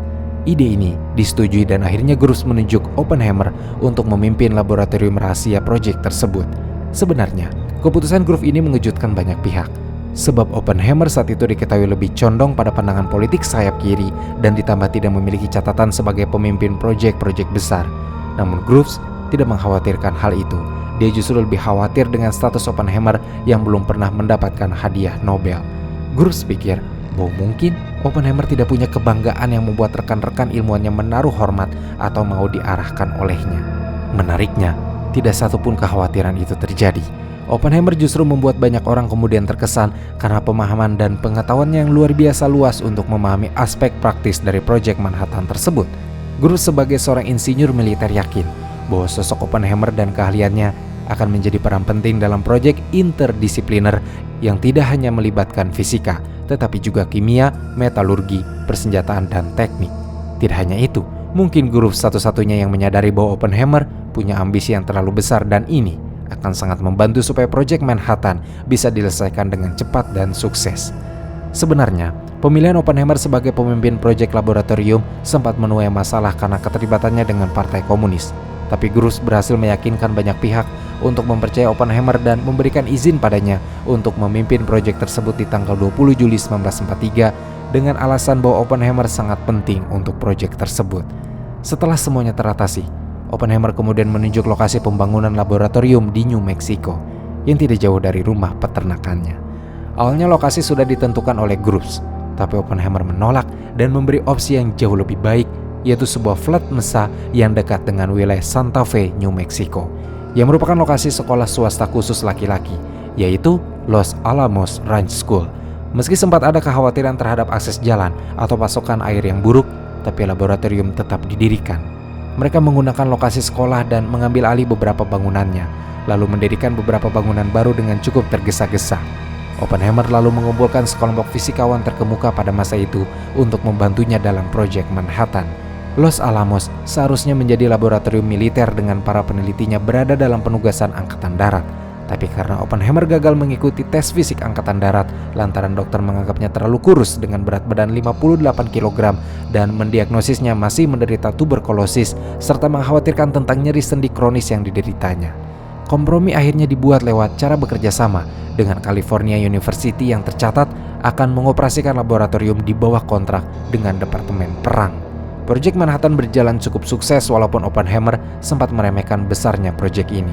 Ide ini disetujui dan akhirnya Groves menunjuk Oppenheimer untuk memimpin laboratorium rahasia proyek tersebut. Sebenarnya, keputusan Groves ini mengejutkan banyak pihak, sebab Oppenheimer saat itu diketahui lebih condong pada pandangan politik sayap kiri dan ditambah tidak memiliki catatan sebagai pemimpin proyek-proyek besar. Namun Groves tidak mengkhawatirkan hal itu. Dia justru lebih khawatir dengan status Oppenheimer yang belum pernah mendapatkan hadiah Nobel. Groves pikir bahwa mungkin Oppenheimer tidak punya kebanggaan yang membuat rekan-rekan ilmuwannya menaruh hormat atau mau diarahkan olehnya. Menariknya, tidak satupun kekhawatiran itu terjadi. Oppenheimer justru membuat banyak orang kemudian terkesan karena pemahaman dan pengetahuannya yang luar biasa luas untuk memahami aspek praktis dari proyek Manhattan tersebut. Groves sebagai seorang insinyur militer yakin bahwa sosok Oppenheimer dan keahliannya akan menjadi peran penting dalam proyek interdisipliner yang tidak hanya melibatkan fisika, tetapi juga kimia, metalurgi, persenjataan, dan teknik. Tidak hanya itu, mungkin Groves satu-satunya yang menyadari bahwa Oppenheimer punya ambisi yang terlalu besar dan ini akan sangat membantu supaya proyek Manhattan bisa diselesaikan dengan cepat dan sukses. Sebenarnya, pemilihan Oppenheimer sebagai pemimpin proyek laboratorium sempat menuai masalah karena keterlibatannya dengan Partai Komunis. Tapi Groves berhasil meyakinkan banyak pihak untuk mempercayai Oppenheimer dan memberikan izin padanya untuk memimpin proyek tersebut di tanggal 20 Juli 1943 dengan alasan bahwa Oppenheimer sangat penting untuk proyek tersebut. Setelah semuanya teratasi, Oppenheimer kemudian menunjuk lokasi pembangunan laboratorium di New Mexico. yang tidak jauh dari rumah peternakannya. Awalnya lokasi sudah ditentukan oleh Groves, tapi Oppenheimer menolak dan memberi opsi yang jauh lebih baik, yaitu sebuah flat mesa yang dekat dengan wilayah Santa Fe, New Mexico, yang merupakan lokasi sekolah swasta khusus laki-laki, yaitu Los Alamos Ranch School. Meski sempat ada kekhawatiran terhadap akses jalan atau pasokan air yang buruk, tapi laboratorium tetap didirikan. Mereka menggunakan lokasi sekolah dan mengambil alih beberapa bangunannya, lalu mendirikan beberapa bangunan baru dengan cukup tergesa-gesa. Oppenheimer lalu mengumpulkan sekelompok fisikawan terkemuka pada masa itu untuk membantunya dalam proyek Manhattan. Los Alamos seharusnya menjadi laboratorium militer dengan para penelitinya berada dalam penugasan Angkatan Darat. Tapi karena Oppenheimer gagal mengikuti tes fisik Angkatan Darat lantaran dokter menganggapnya terlalu kurus dengan berat badan 58 kg dan mendiagnosisnya masih menderita tuberkulosis serta mengkhawatirkan tentang nyeri sendi kronis yang dideritanya. Kompromi akhirnya dibuat lewat cara bekerja sama dengan California University yang tercatat akan mengoperasikan laboratorium di bawah kontrak dengan Departemen Perang. Proyek Manhattan berjalan cukup sukses walaupun Oppenheimer sempat meremehkan besarnya proyek ini.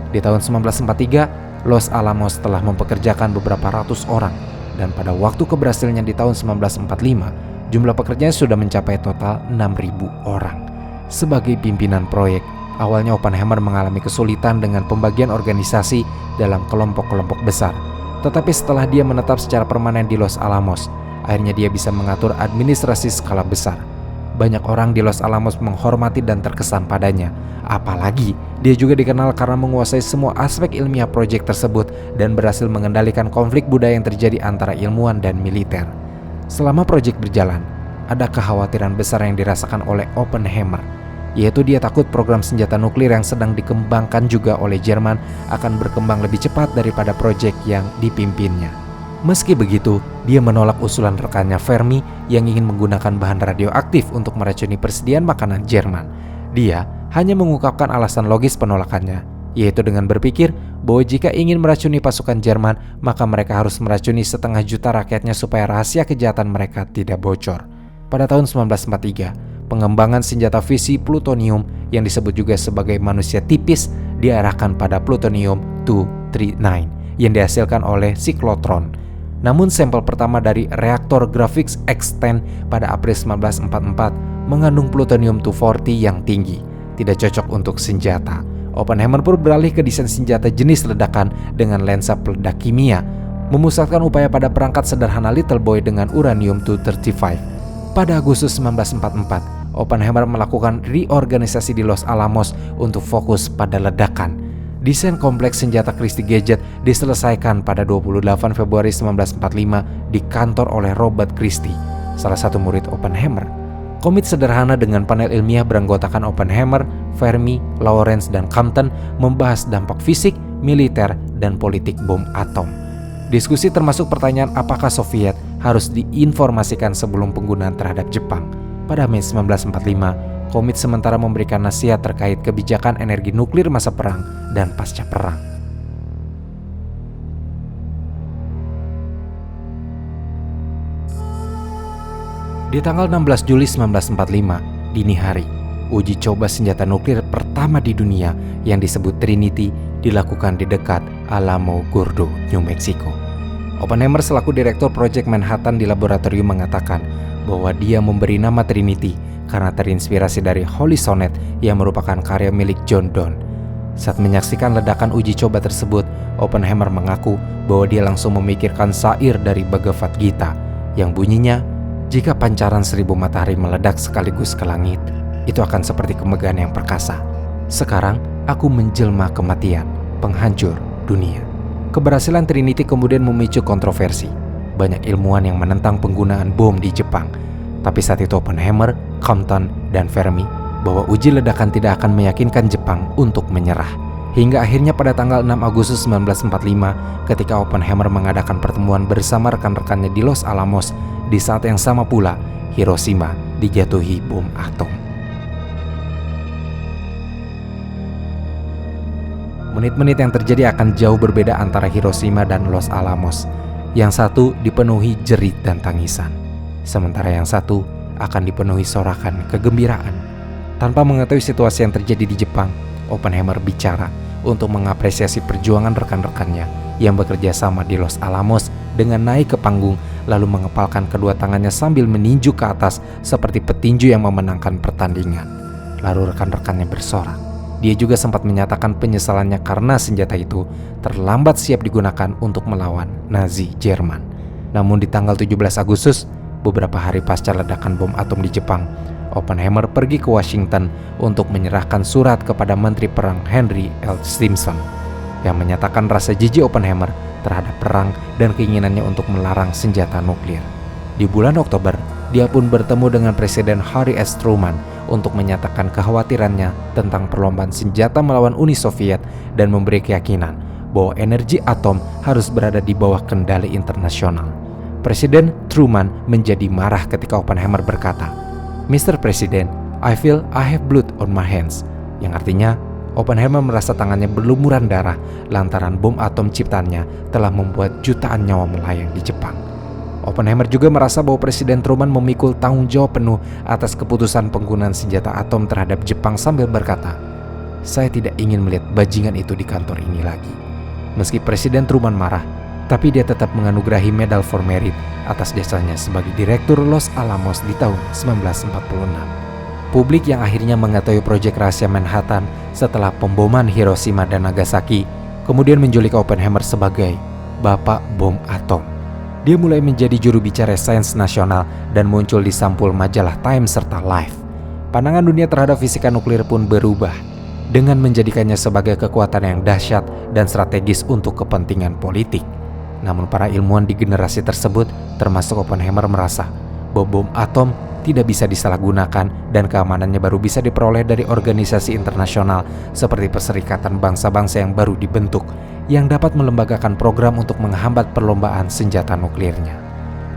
Di tahun 1943, Los Alamos telah mempekerjakan beberapa ratus orang, dan pada waktu keberhasilannya di tahun 1945, jumlah pekerjanya sudah mencapai total 6.000 orang. Sebagai pimpinan proyek, awalnya Oppenheimer mengalami kesulitan dengan pembagian organisasi dalam kelompok-kelompok besar. Tetapi setelah dia menetap secara permanen di Los Alamos, akhirnya dia bisa mengatur administrasi skala besar. Banyak orang di Los Alamos menghormati dan terkesan padanya. Apalagi dia juga dikenal karena menguasai semua aspek ilmiah proyek tersebut dan berhasil mengendalikan konflik budaya yang terjadi antara ilmuwan dan militer. Selama proyek berjalan, ada kekhawatiran besar yang dirasakan oleh Oppenheimer, yaitu dia takut program senjata nuklir yang sedang dikembangkan juga oleh Jerman akan berkembang lebih cepat daripada proyek yang dipimpinnya. Meski begitu, dia menolak usulan rekannya Fermi yang ingin menggunakan bahan radioaktif untuk meracuni persediaan makanan Jerman. Dia hanya mengungkapkan alasan logis penolakannya, yaitu dengan berpikir bahwa jika ingin meracuni pasukan Jerman, maka mereka harus meracuni 500 juta rakyatnya supaya rahasia kejahatan mereka tidak bocor. Pada tahun 1943, pengembangan senjata fisi plutonium yang disebut juga sebagai manusia tipis diarahkan pada plutonium-239 yang dihasilkan oleh siklotron. Namun sampel pertama dari reaktor Graphics X-10 pada April 1944 mengandung plutonium-240 yang tinggi, tidak cocok untuk senjata. Oppenheimer pun beralih ke desain senjata jenis ledakan dengan lensa peledak kimia, memusatkan upaya pada perangkat sederhana Little Boy dengan uranium-235. Pada Agustus 1944, Oppenheimer melakukan reorganisasi di Los Alamos untuk fokus pada ledakan. Desain kompleks senjata Christie Gadget diselesaikan pada 28 Februari 1945 di kantor oleh Robert Christie, salah satu murid Oppenheimer. Komit sederhana dengan panel ilmiah beranggotakan Oppenheimer, Fermi, Lawrence, dan Compton membahas dampak fisik, militer, dan politik bom atom. Diskusi termasuk pertanyaan apakah Soviet harus diinformasikan sebelum penggunaan terhadap Jepang. Pada Mei 1945, komit sementara memberikan nasihat terkait kebijakan energi nuklir masa perang dan pasca perang. Di tanggal 16 Juli 1945, dini hari, uji coba senjata nuklir pertama di dunia yang disebut Trinity dilakukan di dekat Alamo Gordo, New Mexico. Oppenheimer selaku direktur proyek Manhattan di laboratorium mengatakan bahwa dia memberi nama Trinity karena terinspirasi dari Holy Sonnet yang merupakan karya milik John Donne. Saat menyaksikan ledakan uji coba tersebut, Oppenheimer mengaku bahwa dia langsung memikirkan syair dari Bhagavad Gita yang bunyinya, "Jika pancaran 1000 matahari meledak sekaligus ke langit, itu akan seperti kemegahan yang perkasa. Sekarang aku menjelma kematian, penghancur dunia." Keberhasilan Trinity kemudian memicu kontroversi. Banyak ilmuwan yang menentang penggunaan bom di Jepang. Tapi saat itu Oppenheimer, Compton, dan Fermi bahwa uji ledakan tidak akan meyakinkan Jepang untuk menyerah. Hingga akhirnya pada tanggal 6 Agustus 1945, ketika Oppenheimer mengadakan pertemuan bersama rekan-rekannya di Los Alamos, di saat yang sama pula Hiroshima dijatuhi bom atom. Menit-menit yang terjadi akan jauh berbeda antara Hiroshima dan Los Alamos. Yang satu dipenuhi jerit dan tangisan, sementara yang satu akan dipenuhi sorakan kegembiraan. Tanpa mengetahui situasi yang terjadi di Jepang, Oppenheimer bicara untuk mengapresiasi perjuangan rekan-rekannya yang bekerja sama di Los Alamos dengan naik ke panggung lalu mengepalkan kedua tangannya sambil meninju ke atas seperti petinju yang memenangkan pertandingan. Lalu rekan-rekannya bersorak. Dia juga sempat menyatakan penyesalannya karena senjata itu terlambat siap digunakan untuk melawan Nazi Jerman. Namun di tanggal 17 Agustus, beberapa hari pasca ledakan bom atom di Jepang, Oppenheimer pergi ke Washington untuk menyerahkan surat kepada Menteri Perang Henry L. Stimson yang menyatakan rasa jijik Oppenheimer terhadap perang dan keinginannya untuk melarang senjata nuklir. Di bulan Oktober, dia pun bertemu dengan Presiden Harry S. Truman untuk menyatakan kekhawatirannya tentang perlombaan senjata melawan Uni Soviet dan memberi keyakinan bahwa energi atom harus berada di bawah kendali internasional. Presiden Truman menjadi marah ketika Oppenheimer berkata, "Mr. President, I feel I have blood on my hands," yang artinya Oppenheimer merasa tangannya berlumuran darah lantaran bom atom ciptaannya telah membuat jutaan nyawa melayang di Jepang. Oppenheimer juga merasa bahwa Presiden Truman memikul tanggung jawab penuh atas keputusan penggunaan senjata atom terhadap Jepang sambil berkata, "Saya tidak ingin melihat bajingan itu di kantor ini lagi." Meski Presiden Truman marah, tapi dia tetap menganugerahi Medal for Merit atas jasanya sebagai Direktur Los Alamos di tahun 1946. Publik yang akhirnya mengetahui proyek rahasia Manhattan setelah pemboman Hiroshima dan Nagasaki kemudian menjuluki Oppenheimer sebagai Bapak Bom Atom. Dia mulai menjadi juru bicara sains nasional dan muncul di sampul majalah Time serta Life. Pandangan dunia terhadap fisika nuklir pun berubah dengan menjadikannya sebagai kekuatan yang dahsyat dan strategis untuk kepentingan politik. Namun para ilmuwan di generasi tersebut termasuk Oppenheimer merasa bahwa bom atom tidak bisa disalahgunakan dan keamanannya baru bisa diperoleh dari organisasi internasional seperti Perserikatan Bangsa-Bangsa yang baru dibentuk yang dapat melembagakan program untuk menghambat perlombaan senjata nuklirnya.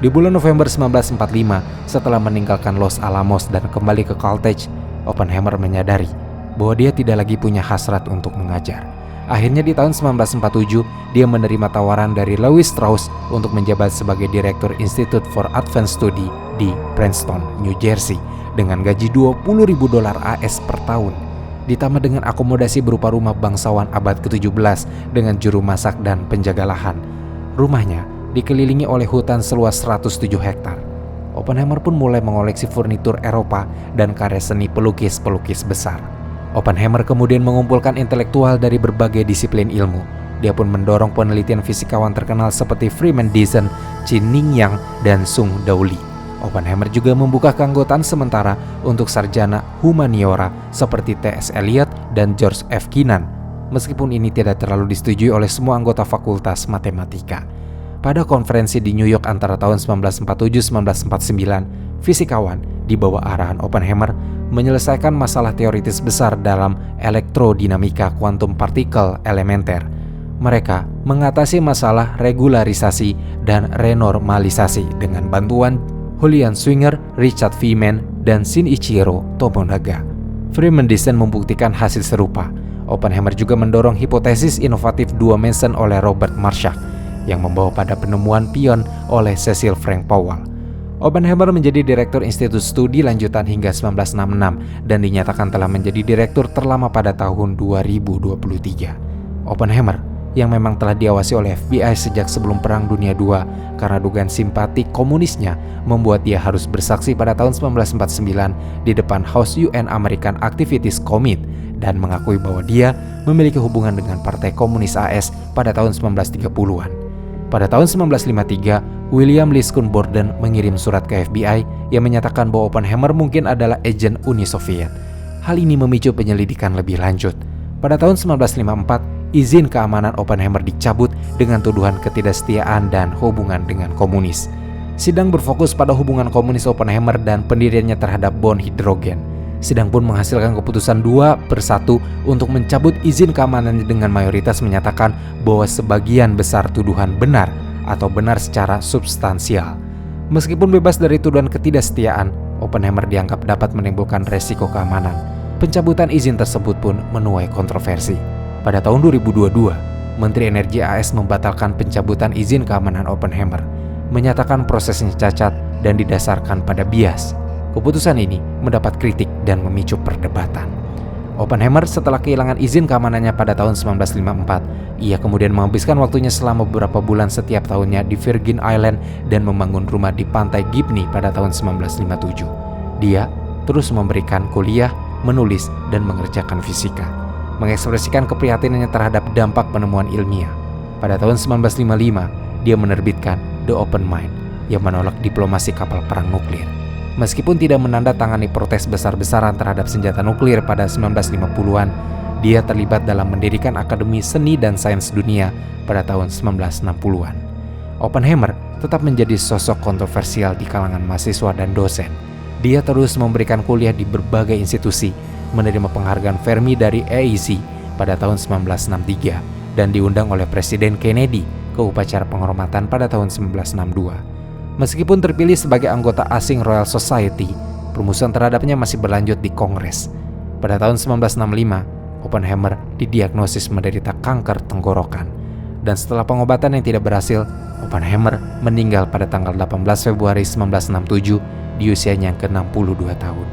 Di bulan November 1945, setelah meninggalkan Los Alamos dan kembali ke Caltech, Oppenheimer menyadari bahwa dia tidak lagi punya hasrat untuk mengajar. Akhirnya di tahun 1947, dia menerima tawaran dari Lewis Strauss untuk menjabat sebagai Direktur Institute for Advanced Study di Princeton, New Jersey dengan gaji $20.000 AS per tahun. Ditambah dengan akomodasi berupa rumah bangsawan abad ke-17 dengan juru masak dan penjaga lahan. Rumahnya dikelilingi oleh hutan seluas 107 hektar. Oppenheimer pun mulai mengoleksi furnitur Eropa dan karya seni pelukis-pelukis besar. Oppenheimer kemudian mengumpulkan intelektual dari berbagai disiplin ilmu. Dia pun mendorong penelitian fisikawan terkenal seperti Freeman Dyson, Qin Ningyang, dan Sung Daoli. Oppenheimer juga membuka keanggotaan sementara untuk sarjana humaniora seperti T.S. Eliot dan George F. Kennan, meskipun ini tidak terlalu disetujui oleh semua anggota fakultas matematika. Pada konferensi di New York antara tahun 1947-1949, fisikawan di bawah arahan Oppenheimer menyelesaikan masalah teoritis besar dalam elektrodinamika kuantum partikel elementer. Mereka mengatasi masalah regularisasi dan renormalisasi dengan bantuan Julian Schwinger, Richard Feynman, dan Shinichiro Tomonaga. Freeman Dyson membuktikan hasil serupa. Oppenheimer juga mendorong hipotesis inovatif dua Mason oleh Robert Marshak yang membawa pada penemuan pion oleh Cecil Frank Powell. Oppenheimer menjadi Direktur Institut Studi Lanjutan hingga 1966 dan dinyatakan telah menjadi direktur terlama pada tahun 2023. Oppenheimer yang memang telah diawasi oleh FBI sejak sebelum Perang Dunia II karena dugaan simpati komunisnya membuat dia harus bersaksi pada tahun 1949 di depan House UN American Activities Committee dan mengakui bahwa dia memiliki hubungan dengan Partai Komunis AS pada tahun 1930-an. Pada tahun 1953, William Liskun Borden mengirim surat ke FBI yang menyatakan bahwa Oppenheimer mungkin adalah agen Uni Soviet. Hal ini memicu penyelidikan lebih lanjut. Pada tahun 1954, izin keamanan Oppenheimer dicabut dengan tuduhan ketidaksetiaan dan hubungan dengan komunis. Sidang berfokus pada hubungan komunis Oppenheimer dan pendiriannya terhadap bom hidrogen. Sidang pun menghasilkan keputusan 2-1 untuk mencabut izin keamanannya dengan mayoritas menyatakan bahwa sebagian besar tuduhan benar atau benar secara substansial. Meskipun bebas dari tuduhan ketidaksetiaan, Oppenheimer dianggap dapat menimbulkan resiko keamanan. Pencabutan izin tersebut pun menuai kontroversi. Pada tahun 2022, Menteri Energi AS membatalkan pencabutan izin keamanan Oppenheimer, menyatakan prosesnya cacat dan didasarkan pada bias. Keputusan ini mendapat kritik dan memicu perdebatan. Oppenheimer setelah kehilangan izin keamanannya pada tahun 1954, ia kemudian menghabiskan waktunya selama beberapa bulan setiap tahunnya di Virgin Island dan membangun rumah di pantai Gibney pada tahun 1957. Dia terus memberikan kuliah, menulis, dan mengerjakan fisika, mengekspresikan keprihatinannya terhadap dampak penemuan ilmiah. Pada tahun 1955, dia menerbitkan The Open Mind yang menolak diplomasi kapal perang nuklir. Meskipun tidak menandatangani protes besar-besaran terhadap senjata nuklir pada 1950-an, dia terlibat dalam mendirikan Akademi Seni dan Sains Dunia pada tahun 1960-an. Oppenheimer tetap menjadi sosok kontroversial di kalangan mahasiswa dan dosen. Dia terus memberikan kuliah di berbagai institusi, menerima penghargaan Fermi dari EIC pada tahun 1963, dan diundang oleh Presiden Kennedy ke upacara penghormatan pada tahun 1962. Meskipun terpilih sebagai anggota asing Royal Society, permusuhan terhadapnya masih berlanjut di Kongres. Pada tahun 1965, Oppenheimer didiagnosis menderita kanker tenggorokan. Dan setelah pengobatan yang tidak berhasil, Oppenheimer meninggal pada tanggal 18 Februari 1967 di usianya yang ke-62 tahun.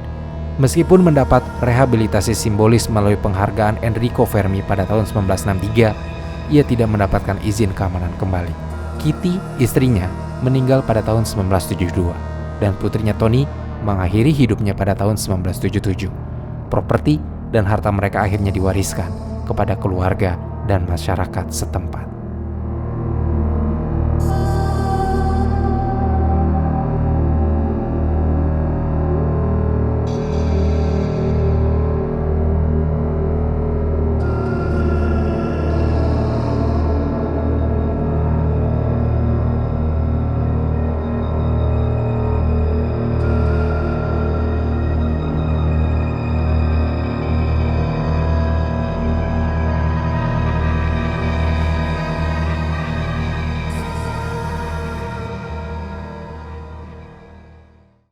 Meskipun mendapat rehabilitasi simbolis melalui penghargaan Enrico Fermi pada tahun 1963, ia tidak mendapatkan izin keamanan kembali. Kitty, istrinya, meninggal pada tahun 1972 dan putrinya Tony mengakhiri hidupnya pada tahun 1977. Properti dan harta mereka akhirnya diwariskan kepada keluarga dan masyarakat setempat.